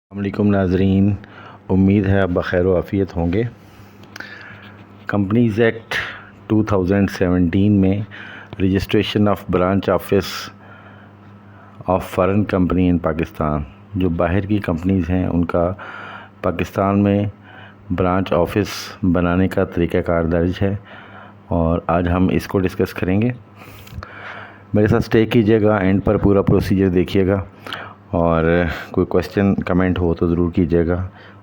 अस्सलामुअलैकुम नाज़रीन, उम्मीद है आप बख़ैर व आफ़ियत होंगे। कंपनीज़ एक्ट 2017 में registration of branch office of foreign company in Pakistan, जो बाहर की कंपनीज़ हैं उनका पाकिस्तान में ब्रांच ऑफिस बनाने का तरीक़ाकार दर्ज है और आज हम इसको डिस्कस करेंगे। मेरे साथ स्टे कीजिएगा, एंड पर पूरा प्रोसीजर देखिएगा और कोई क्वेश्चन कमेंट हो तो ज़रूर कीजिएगा।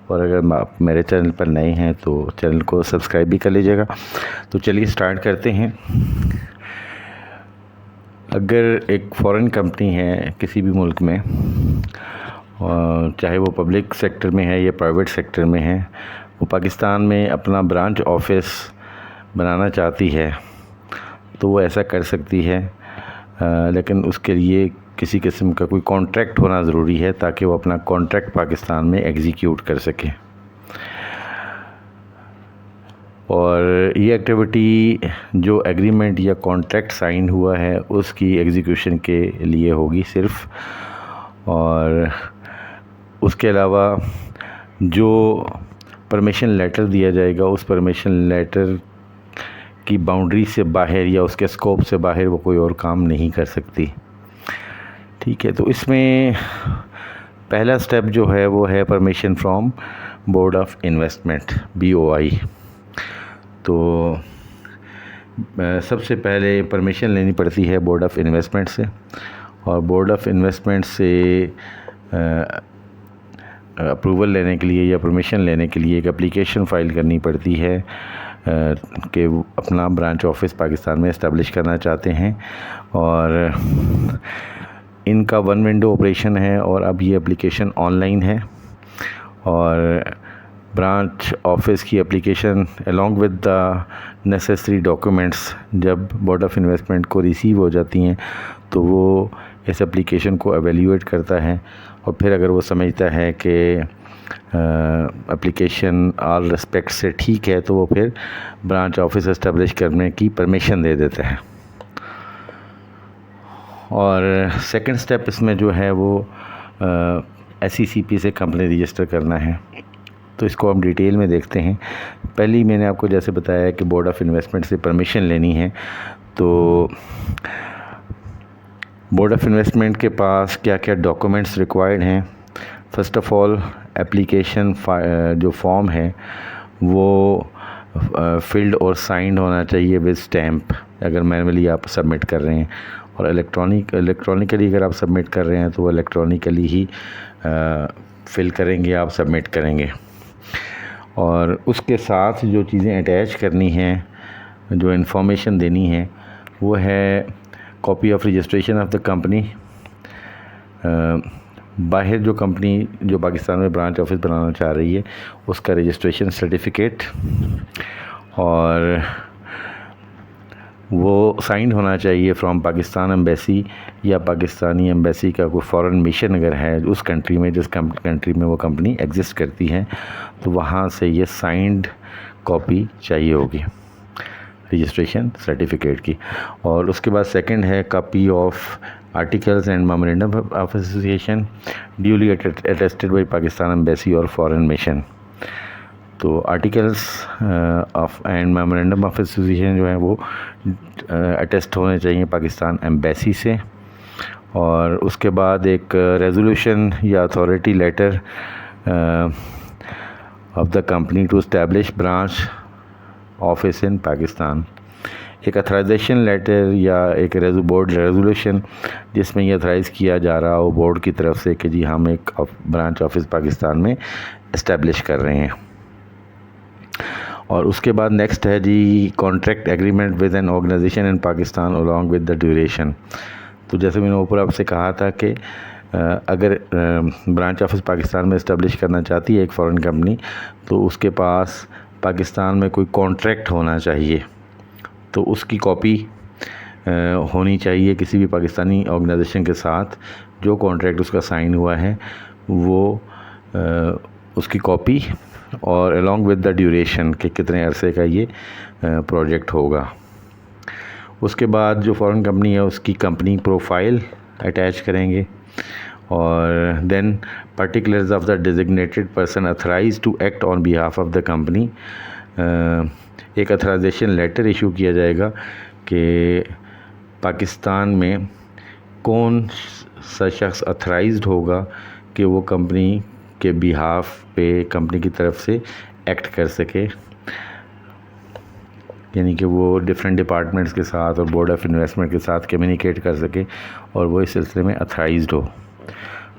और अगर आप मेरे चैनल पर नए हैं तो चैनल को सब्सक्राइब भी कर लीजिएगा। तो चलिए स्टार्ट करते हैं। अगर एक फ़ॉरेन कंपनी है किसी भी मुल्क में, चाहे वो पब्लिक सेक्टर में है या प्राइवेट सेक्टर में है, वो पाकिस्तान में अपना ब्रांच ऑफिस बनाना चाहती है तो वो ऐसा कर सकती है, लेकिन उसके लिए किसी किस्म का कोई कॉन्ट्रैक्ट होना ज़रूरी है ताकि वो अपना कॉन्ट्रैक्ट पाकिस्तान में एग्जीक्यूट कर सके। और ये एक्टिविटी जो एग्रीमेंट या कॉन्ट्रैक्ट साइन हुआ है उसकी एग्जीक्यूशन के लिए होगी सिर्फ, और उसके अलावा जो परमिशन लेटर दिया जाएगा उस परमिशन लेटर की बाउंड्री से बाहर या उसके स्कोप से बाहर वो कोई और काम नहीं कर सकती। ठीक है, तो इसमें पहला स्टेप जो है वो है permission from board of investment, BOI। तो सबसे पहले परमिशन लेनी पड़ती है बोर्ड ऑफ इन्वेस्टमेंट से, और बोर्ड ऑफ इन्वेस्टमेंट से अप्रूवल लेने के लिए या परमिशन लेने के लिए एक एप्लीकेशन फ़ाइल करनी पड़ती है कि अपना ब्रांच ऑफिस पाकिस्तान में इस्टेब्लिश करना चाहते हैं। और इनका 1 विंडो ऑपरेशन है और अब ये एप्लीकेशन ऑनलाइन है, और ब्रांच ऑफिस की application along with the necessary documents जब बोर्ड ऑफ इन्वेस्टमेंट को रिसीव हो जाती हैं तो वो इस एप्लीकेशन को एवेल्यूएट करता है, और फिर अगर वो समझता है कि एप्लीकेशन ऑल रिस्पेक्ट से ठीक है तो वो फिर ब्रांच ऑफिस इस्टेब्लिश करने की परमिशन दे देता है। और सेकंड स्टेप इसमें जो है वो SECP से कंपनी रजिस्टर करना है। तो इसको हम डिटेल में देखते हैं। पहले ही मैंने आपको जैसे बताया कि बोर्ड ऑफ इन्वेस्टमेंट से परमिशन लेनी है, तो बोर्ड ऑफ इन्वेस्टमेंट के पास क्या क्या डॉक्यूमेंट्स रिक्वायर्ड हैं। फ़र्स्ट ऑफ़ ऑल एप्लीकेशन जो फॉर्म है वो फिल्ड और साइंड होना चाहिए विद स्टैम्प, अगर मैनुअली आप सबमिट कर रहे हैं, और इलेक्ट्रॉनिकली अगर आप सबमिट कर रहे हैं तो वो इलेक्ट्रॉनिकली ही फिल करेंगे, आप सबमिट करेंगे। और उसके साथ जो चीज़ें अटैच करनी हैं, जो इन्फॉर्मेशन देनी है, वो है copy of registration of the company. बाहर जो कंपनी जो पाकिस्तान में ब्रांच ऑफिस बनाना चाह रही है उसका रजिस्ट्रेशन सर्टिफिकेट, और वो साइन होना चाहिए फ्रॉम पाकिस्तान एम्बेसी या पाकिस्तानी एम्बेसी का कोई फ़ॉरेन मिशन अगर है उस कंट्री में, जिस कंट्री में वो कंपनी एग्जिस्ट करती है, तो वहाँ से ये साइंड कॉपी चाहिए होगी रजिस्ट्रेशन सर्टिफिकेट की। और उसके बाद सेकंड है copy of articles and memorandum of association duly attested by Pakistan embassy और फॉरेन मिशन। तो articles of and memorandum of association जो है वो अटेस्ट होने चाहिए पाकिस्तान एम्बेसी से। और उसके बाद एक रेजोल्यूशन या authority letter of the company to establish branch office in Pakistan, एक अथराइजेशन लेटर या एक बोर्ड रेजोल्यूशन जिसमें ये अथराइज़ किया जा रहा हो बोर्ड की तरफ से कि जी हम एक ब्रांच ऑफिस पाकिस्तान में इस्टेब्लिश कर रहे हैं। और उसके बाद नेक्स्ट है G contract agreement with an organization in Pakistan along with the duration. तो जैसे मैंने ऊपर आपसे कहा था कि अगर ब्रांच ऑफिस पाकिस्तान में इस्टेब्लिश करना चाहती है एक फ़ॉरेन कंपनी, तो उसके पास पाकिस्तान में कोई कॉन्ट्रैक्ट होना चाहिए, तो उसकी कॉपी होनी चाहिए किसी भी पाकिस्तानी ऑर्गेनाइजेशन के साथ जो कॉन्ट्रैक्ट उसका साइन हुआ है वो उसकी कॉपी, और अलॉन्ग विद द ड्यूरेशन कि कितने अरसे का ये प्रोजेक्ट होगा। उसके बाद जो फ़ॉरेन कंपनी है उसकी कंपनी प्रोफाइल अटैच करेंगे, और then particulars of the designated person authorise to act on behalf of the company. एक अथराइजेशन लेटर इशू किया जाएगा कि पाकिस्तान में कौन सा शख्स अथराइज्ड होगा कि वो कंपनी के बिहाफ पे कंपनी की तरफ से एक्ट कर सके, यानी कि वो डिफरेंट डिपार्टमेंट्स के साथ और बोर्ड ऑफ इन्वेस्टमेंट के साथ कम्युनिकेट कर सके और वो इस सिलसिले में अथराइज्ड हो,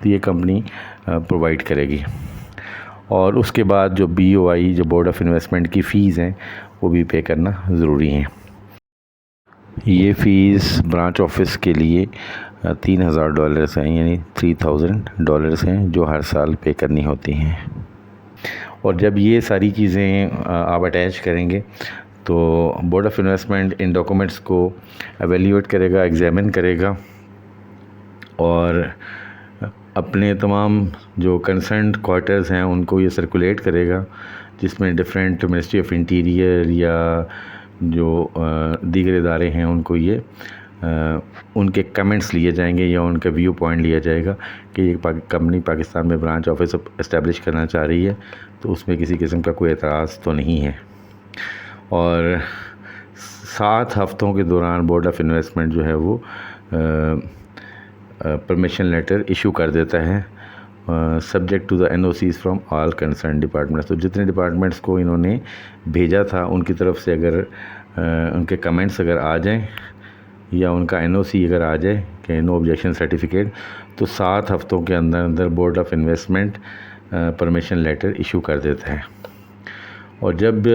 तो ये कंपनी प्रोवाइड करेगी। और उसके बाद जो BOI जो बोर्ड ऑफ इन्वेस्टमेंट की फ़ीस हैं वो भी पे करना ज़रूरी है। ये फ़ीस ब्रांच ऑफिस के लिए $3,000 हैं, यानी $3,000 हैं जो हर साल पे करनी होती हैं। और जब ये सारी चीज़ें आप अटैच करेंगे तो board of investment in documents को एवेल्यूएट करेगा, एग्ज़ामिन करेगा और अपने तमाम जो कंसर्न्ड क्वार्टर्स हैं उनको ये सर्कुलेट करेगा, जिसमें डिफरेंट मिनिस्ट्री ऑफ इंटीरियर या जो दीगर इदारे हैं उनको ये उनके कमेंट्स लिए जाएंगे या उनका व्यू पॉइंट लिया जाएगा कि ये कंपनी पाकिस्तान में ब्रांच ऑफिस इस्टेब्लिश करना चाह रही है, तो उसमें किसी किस्म का कोई एतराज़ तो नहीं है। और 7 हफ्तों के दौरान बोर्ड ऑफ इन्वेस्टमेंट जो है वो परमिशन लेटर इशू कर देता है subject to the NOCs from all concern departments. तो जितने डिपार्टमेंट्स को इन्होंने भेजा था उनकी तरफ से अगर उनके कमेंट्स अगर आ जाएं या उनका NOC अगर आ जाए कि नो ऑब्जेक्शन सर्टिफिकेट, तो 7 हफ्तों के अंदर अंदर board of investment permission letter issue कर देता है। और जब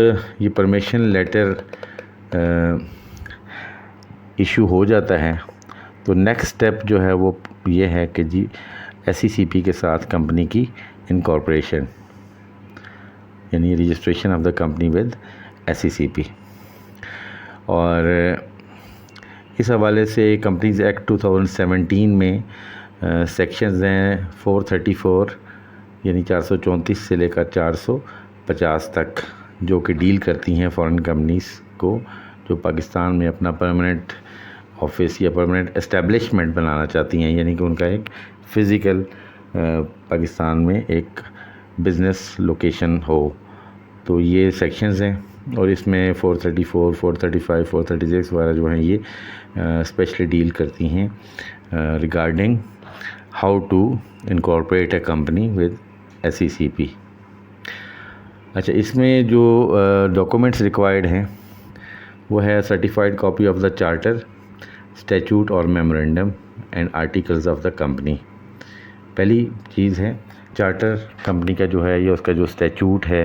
ये परमिशन लेटर इशू हो जाता है तो नेक्स्ट स्टेप जो है वो ये है कि जी SECP के साथ कंपनी की इनकॉर्पोरेशन, यानी registration of the company with SECP। और इस हवाले से कंपनीज़ एक्ट 2017 में सेक्शंस हैं 434 यानी 434 से लेकर 450 तक, जो कि डील करती हैं फॉरेन कंपनीज़ को जो पाकिस्तान में अपना परमानेंट ऑफिस या परमानेंट एस्टेब्लिशमेंट बनाना चाहती हैं, यानी कि उनका एक फ़िज़िकल पाकिस्तान में एक बिज़नेस लोकेशन हो। तो ये सेक्शंस हैं और इसमें 434, 435, 436 वगैरह जो हैं ये स्पेशली डील करती हैं regarding how to incorporate a company with SECP। अच्छा, इसमें जो डॉक्यूमेंट्स रिक्वायर्ड हैं वो है certified copy of the charter, statute और memorandum and articles of the company. पहली चीज़ है चार्टर कंपनी का जो है, ये उसका जो स्टैट्यूट है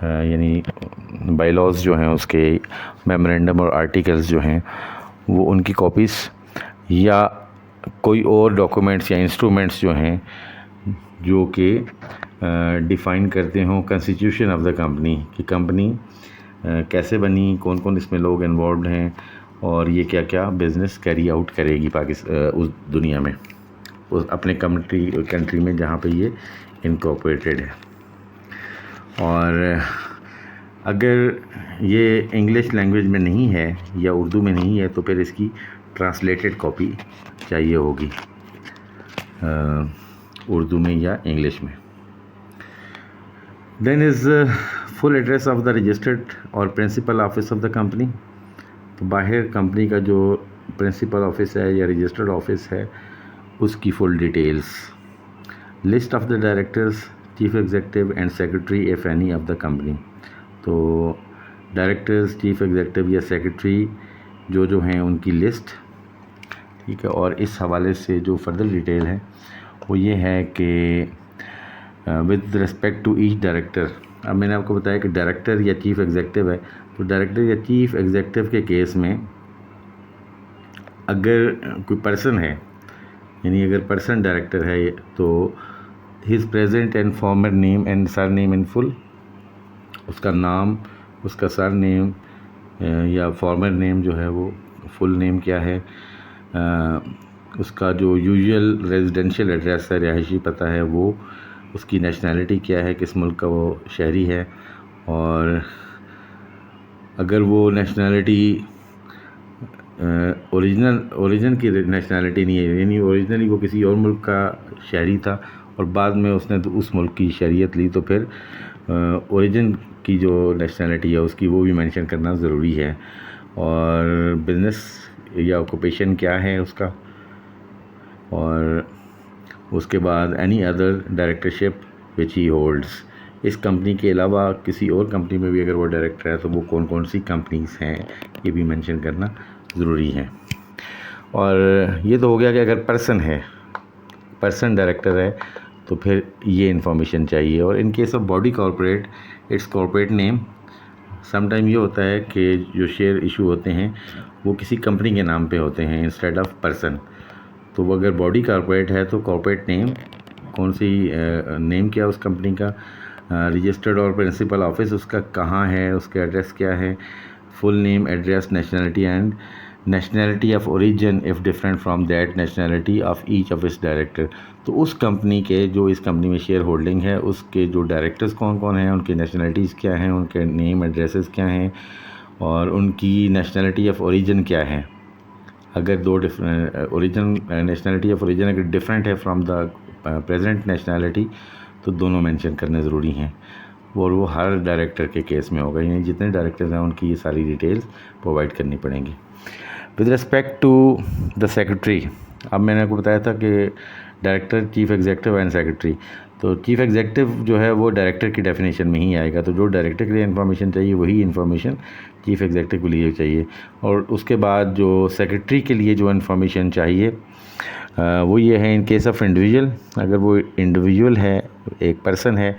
यानी बायलॉज जो हैं उसके, मेमोरेंडम और आर्टिकल्स जो हैं वो उनकी कॉपीज़ या कोई और डॉक्यूमेंट्स या इंस्ट्रूमेंट्स जो हैं जो कि डिफ़ाइन करते हों कॉन्स्टिट्यूशन ऑफ द कंपनी, कि कंपनी कैसे बनी, कौन कौन इसमें लोग इन्वॉल्व हैं और ये क्या क्या बिज़नेस कैरी आउट करेगी उस दुनिया में, उस अपने कंट्री में जहाँ पे ये इनकॉर्पोरेटेड है। और अगर ये इंग्लिश लैंग्वेज में नहीं है या उर्दू में नहीं है तो फिर इसकी ट्रांसलेटेड कॉपी चाहिए होगी उर्दू में या इंग्लिश में। Then is full address of the registered और principal office of the company. तो बाहर कंपनी का जो प्रिंसिपल ऑफिस है या रजिस्टर्ड ऑफिस है उसकी full details, list of the directors, chief executive and secretary if any of the company. तो डायरेक्टर्स, चीफ एग्जीक्यूटिव या सेक्रेटरी जो हैं उनकी लिस्ट, ठीक है। और इस हवाले से जो फर्दर डिटेल है वो ये है कि with respect to each director, अब मैंने आपको बताया कि डायरेक्टर या चीफ एग्जीक्यूटिव है, तो डायरेक्टर या चीफ एग्जीक्यूटिव के केस में अगर कोई पर्सन है, यानी अगर पर्सन डायरेक्टर है तो his present and farmer name and sir name in full, उसका नाम, उसका सर नेम या फॉर्मर नेम जो है वो फुल नेम क्या है, उसका जो यूजुअल रेजिडेंशियल एड्रेस है, रिहायशी पता है वो, उसकी नेशनैलिटी क्या है, किस मुल्क का वो शहरी है, और अगर वो नेशनैलिटी ओरिजिन की नेशनैलिटी नहीं है, यानी ओरिजिनली वो किसी और मुल्क का शहरी था और बाद में उसने तो उस मुल्क की शरीयत ली, तो फिर ओरिजिन की जो नेशनैलिटी है उसकी वो भी मेंशन करना ज़रूरी है। और बिज़नेस या ऑक्यूपेशन क्या है उसका, और उसके बाद एनी अदर डायरेक्टरशिप विच ही होल्ड्स, इस कंपनी के अलावा किसी और कंपनी में भी अगर वो डायरेक्टर है तो वो कौन कौन सी कंपनीज़ हैं ये भी मेंशन करना ज़रूरी है। और ये तो हो गया कि अगर पर्सन डायरेक्टर है तो फिर ये इन्फॉर्मेशन चाहिए। और in case of body corporate, it's corporate name. Sometime ये होता है कि जो शेयर इशू होते हैं वो किसी कंपनी के नाम पे होते हैं इंस्टेड ऑफ पर्सन, तो वो अगर बॉडी कॉर्पोरेट है तो कॉर्पोरेट नेम, कौन सी नेम क्या उस कंपनी का, रजिस्टर्ड और प्रिंसिपल ऑफिस उसका कहाँ है, उसका एड्रेस क्या है, full name, address, nationality and nationality of origin if different from that nationality of each of its director. तो उस कंपनी के जो इस कंपनी में शेयर होल्डिंग है उसके जो डायरेक्टर्स कौन कौन हैं, उनकी नेशनैलिटीज़ क्या हैं, उनके नेम एड्रेसेस क्या हैं और उनकी नेशनैलिटी ऑफ ओरिजिन क्या है। अगर दो different origin nationality of origin अगर डिफरेंट है फ्रॉम द प्रेजेंट नेशनैलिटी तो दोनों मेंशन करने ज़रूरी हैं, और वो हर डायरेक्टर के केस में होगा, यानी जितने डायरेक्टर्स हैं उनकी ये सारी डिटेल्स प्रोवाइड करनी पड़ेंगी। With respect to the secretary, अब मैंने आपको बताया था कि director, chief executive and secretary, तो चीफ़ एग्जीक्यूटिव जो है वो डायरेक्टर की डेफिनेशन में ही आएगा, तो जो डायरेक्टर के लिए इन्फॉर्मेशन चाहिए वही इन्फॉर्मेशन चीफ़ एग्जीक्यूटिव के लिए चाहिए। और उसके बाद जो सेक्रेटरी के लिए जो इन्फॉर्मेशन चाहिए वो ये है, इन केस ऑफ इंडिविजुअल, अगर वो इंडिविजुअल है, एक पर्सन है,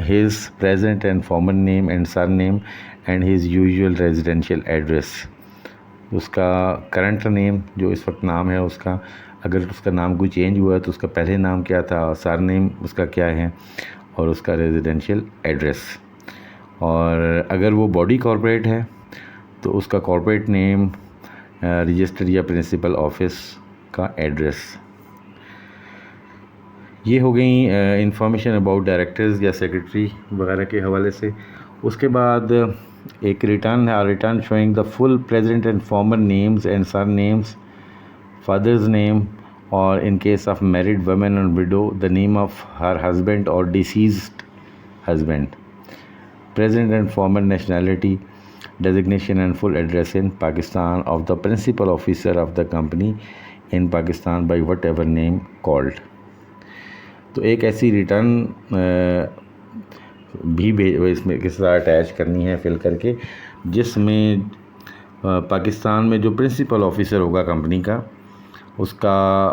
his present and farmer name and sir name and his usual residential address, उसका करंट नेम जो इस वक्त नाम है उसका, अगर उसका नाम कोई चेंज हुआ है तो उसका पहले नाम क्या था, सर नेम उसका क्या है, और उसका रेजिडेंशियल एड्रेस। और अगर वो बॉडी कॉर्पोरेट है तो उसका कॉर्पोरेट नेम, रजिस्टर्ड या प्रिंसिपल ऑफिस का एड्रेस। ये हो गई इंफॉर्मेशन अबाउट डायरेक्टर्स या सेक्रेटरी वगैरह के हवाले से। उसके बाद एक return showing the full present and former names and surnames, father's name, और in case of married women और widow the name of her husband और deceased husband, present and former nationality, designation and full address in Pakistan of the principal officer of the company in Pakistan by whatever name called। तो एक ऐसी return भी इसमें किस तरह attach करनी है फिल करके, जिसमें पाकिस्तान में जो प्रिंसिपल ऑफिसर होगा कंपनी का उसका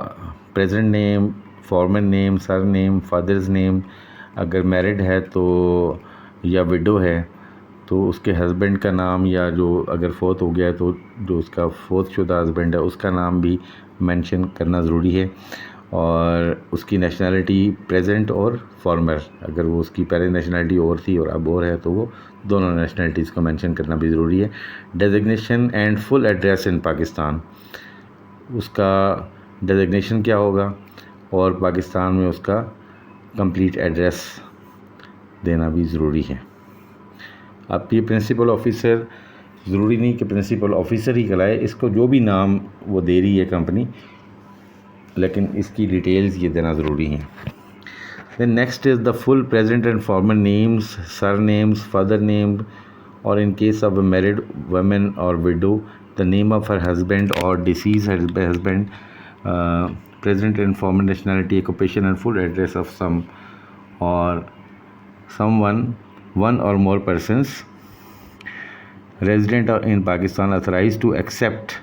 present name, farmer name, sir name, father's name, अगर मैरिड है तो या विडो है तो उसके हस्बैंड का नाम, या जो अगर फोत हो गया है तो जो उसका फोत शुदा हस्बैंड है उसका नाम भी मेंशन करना ज़रूरी है। और उसकी नेशनैलिटी प्रेजेंट और फॉर्मर, अगर वो उसकी पहले नेशनैलिटी और थी और अब और है तो वो दोनों नेशनैलिटीज़ को मेंशन करना भी ज़रूरी है। Designation and full address in Pakistan, उसका डेजिग्नेशन क्या होगा और पाकिस्तान में उसका कंप्लीट एड्रेस देना भी ज़रूरी है। अब ये प्रिंसिपल ऑफिसर ज़रूरी नहीं कि प्रिंसिपल ऑफिसर ही कहलाए, इसको जो भी नाम वो दे रही है कंपनी, लेकिन इसकी डिटेल्स ये देना ज़रूरी है। Then next is the full present and former names, surnames, father name, और in case of a married women और widow the name of her husband और deceased husband, present and former nationality, occupation and full address of some और one or more persons resident in Pakistan authorized to accept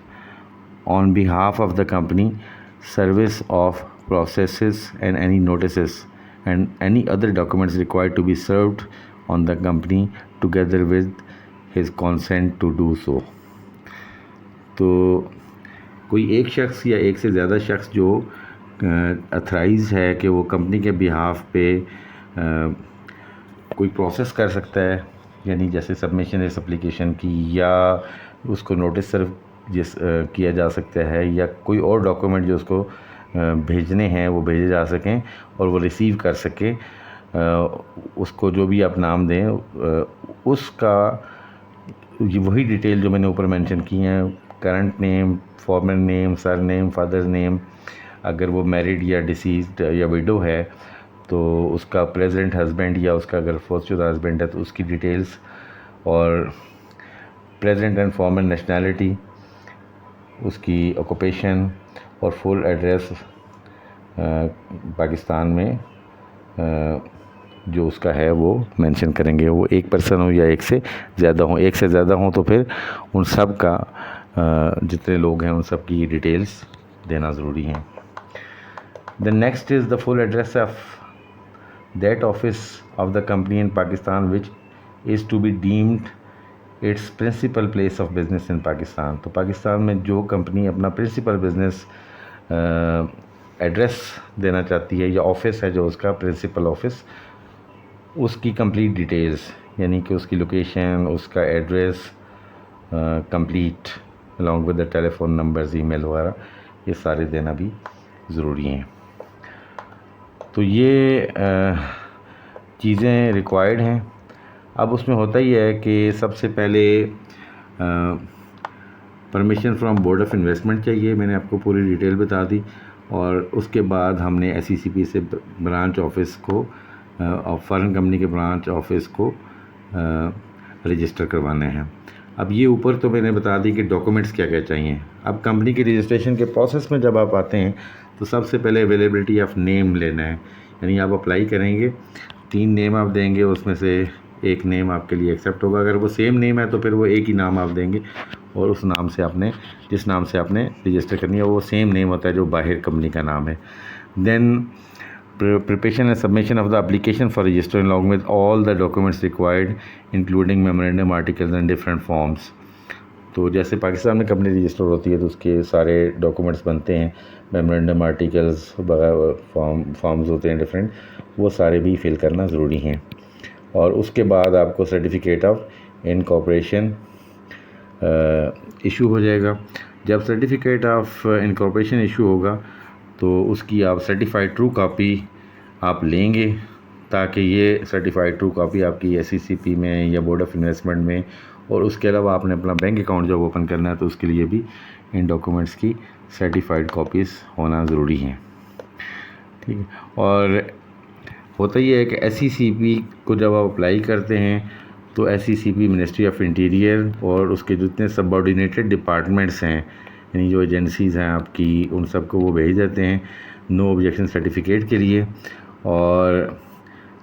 on behalf of the company service of processes and any notices and any other documents required to be served on the company together with his consent to do so। तो कोई एक शख्स या एक से ज़्यादा शख्स जो अथराइज है कि वो कंपनी के बिहाफ पे कोई प्रोसेस कर सकता है, यानी जैसे सबमिशन इस एप्लीकेशन की, या उसको नोटिस सर्व किया जा सकता है, या कोई और डॉक्यूमेंट जो उसको भेजने हैं वो भेजे जा सकें और वो रिसीव कर सके, उसको जो भी आप नाम दें उसका वही डिटेल जो मैंने ऊपर मेंशन की हैं current name, farmer name, sir name, father's name, अगर वो मैरिड या डिसीज्ड या विडो है तो उसका प्रेजेंट हस्बैंड या उसका अगर फॉर्चुनर हस्बैंड है तो उसकी डिटेल्स, और प्रेजेंट एंड फॉर्मर नेशनैलिटी, उसकी ऑक्यूपेशन और फुल एड्रेस पाकिस्तान में जो उसका है वो मेंशन करेंगे। वो एक पर्सन हो या एक से ज़्यादा हो, एक से ज़्यादा हो तो फिर उन सब का जितने लोग हैं उन सब की डिटेल्स देना ज़रूरी है। The next is the full address of that office of the company in Pakistan which is to be deemed its principal place of business in Pakistan. तो पाकिस्तान में जो कंपनी अपना प्रिंसिपल बिज़नेस एड्रेस देना चाहती है या ऑफिस है जो उसका प्रिंसिपल ऑफिस, उसकी कंप्लीट डिटेल्स यानी कि उसकी लोकेशन, उसका address complete along with the telephone numbers, email वगैरह, ये सारे देना भी ज़रूरी हैं। तो ये चीज़ें रिक्वायर्ड हैं। अब उसमें होता ही है कि सबसे पहले permission from board of investment चाहिए, मैंने आपको पूरी डिटेल बता दी, और उसके बाद हमने SECP से ब्रांच ऑफिस को फॉरेन कंपनी के ब्रांच ऑफिस को रजिस्टर करवाने हैं। अब ये ऊपर तो मैंने बता दी कि डॉक्यूमेंट्स क्या क्या चाहिए। अब कंपनी के रजिस्ट्रेशन के प्रोसेस में जब आप आते हैं तो सबसे पहले अवेलेबिलिटी ऑफ नेम लेना है, यानी आप अप्लाई करेंगे, 3 नेम आप देंगे, उसमें से एक नेम आपके लिए एक्सेप्ट होगा। अगर वो सेम नेम है तो फिर वो एक ही नाम आप देंगे और उस नाम से आपने, जिस नाम से आपने रजिस्टर करनी है वो सेम नेम होता है जो बाहर कंपनी का नाम है। Then preparation and submission of the application for registering along with all the documents required including memorandum articles and different forms। तो जैसे पाकिस्तान में कंपनी रजिस्टर होती है तो उसके सारे डॉक्यूमेंट्स बनते हैं, मेमोरेंडम आर्टिकल्स वगैरह, फॉर्म्स होते हैं डिफरेंट, वो सारे भी फिल करना ज़रूरी हैं। और उसके बाद आपको सर्टिफिकेट ऑफ इनकॉर्पोरेशन इशू हो जाएगा। जब सर्टिफिकेट ऑफ इनकॉर्पोरेशन इशू होगा तो उसकी आप सर्टिफाइड ट्रू कॉपी आप लेंगे, ताकि ये सर्टिफाइड ट्रू कॉपी आपकी SECP में या बोर्ड ऑफ इन्वेस्टमेंट में, और उसके अलावा आपने अपना बैंक अकाउंट जब ओपन करना है तो उसके लिए भी इन डॉक्यूमेंट्स की सर्टिफाइड कॉपीज़ होना ज़रूरी है। ठीक है। और होता ही है कि SECP को जब आप अप्लाई करते हैं तो SECP मिनिस्ट्री ऑफ इंटीरियर और उसके जितने सबऑर्डिनेटेड डिपार्टमेंट्स हैं, यानी जो एजेंसीज़ हैं आपकी, उन सबको वो भेज देते हैं नो ऑब्जेक्शन सर्टिफिकेट के लिए। और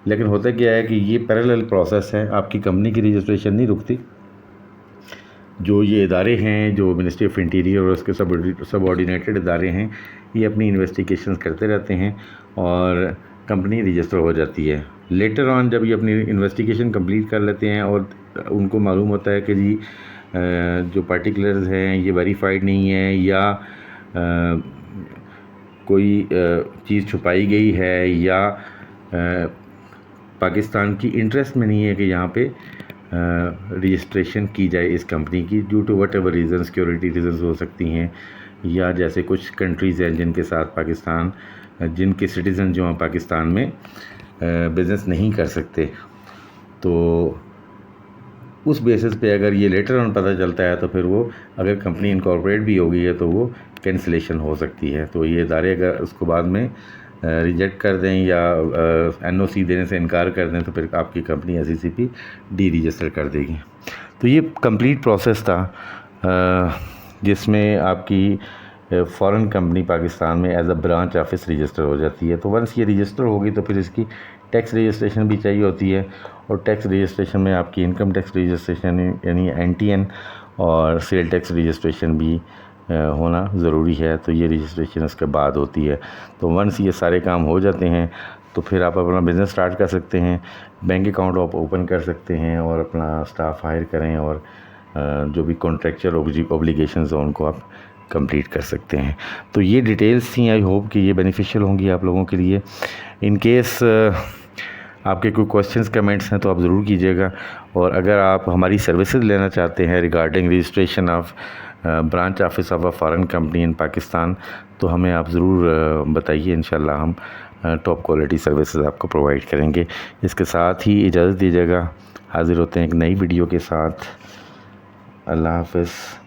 लेकिन होता क्या है कि ये पैरेलल प्रोसेस है, आपकी कंपनी की रजिस्ट्रेशन नहीं रुकती। जो ये इदारे हैं, जो मिनिस्ट्री ऑफ इंटीरियर और उसके सबऑर्डिनेटेड इदारे हैं, ये अपनी इन्वेस्टिगेशंस करते रहते हैं और कंपनी रजिस्टर हो जाती है। लेटर ऑन जब ये अपनी इन्वेस्टिगेशन कंप्लीट कर लेते हैं और उनको मालूम होता है कि जी जो पार्टिकुलर्स हैं ये वेरीफाइड नहीं है या कोई चीज़ छुपाई गई है या पाकिस्तान की इंटरेस्ट में नहीं है कि यहाँ पे रजिस्ट्रेशन की जाए इस कंपनी की, due to whatever reason, security reasons हो सकती हैं, या जैसे कुछ कंट्रीज़ हैं जिनके साथ पाकिस्तान, जिनके सिटीज़न जो हैं पाकिस्तान में बिज़नेस नहीं कर सकते, तो उस बेसिस पे अगर ये लेटर ऑन पता चलता है तो फिर वो, अगर कंपनी इनकॉर्पोरेट भी हो गई है तो वो कैंसिलेशन हो सकती है। तो ये इदारे अगर उसको बाद में रिजेक्ट कर दें या NOC देने से इनकार कर दें तो फिर आपकी कंपनी SECP डी रजिस्टर कर देगी। तो ये कंप्लीट प्रोसेस था जिसमें आपकी फ़ॉरेन कंपनी पाकिस्तान में as a branch office register हो जाती है। तो वंस ये रजिस्टर होगी तो फिर इसकी टैक्स रजिस्ट्रेशन भी चाहिए होती है, और टैक्स रजिस्ट्रेशन में आपकी इनकम टैक्स रजिस्ट्रेशन यानी NTN और सेल टैक्स रजिस्ट्रेशन भी होना ज़रूरी है। तो ये रजिस्ट्रेशन उसके बाद होती है। तो वंस ये सारे काम हो जाते हैं तो फिर आप अपना बिज़नेस स्टार्ट कर सकते हैं, बैंक अकाउंट आप ओपन कर सकते हैं और अपना स्टाफ हायर करें, और जो भी कॉन्ट्रेक्चुअल ऑब्लिगेशंस हैं उनको आप कंप्लीट कर सकते हैं। तो ये डिटेल्स थी, आई होप कि ये बेनिफिशियल होंगी आप लोगों के लिए। इन केस आपके कोई क्वेश्चंस कमेंट्स हैं तो आप ज़रूर कीजिएगा, और अगर आप हमारी सर्विसेज लेना चाहते हैं regarding registration of branch office of a foreign company in Pakistan तो हमें आप ज़रूर बताइए, इंशाल्लाह हम टॉप क्वालिटी सर्विसेज आपको प्रोवाइड करेंगे। इसके साथ ही इजाज़त दीजिएगा, हाज़िर होते हैं एक नई वीडियो के साथ। अल्लाह हाफ़िज़।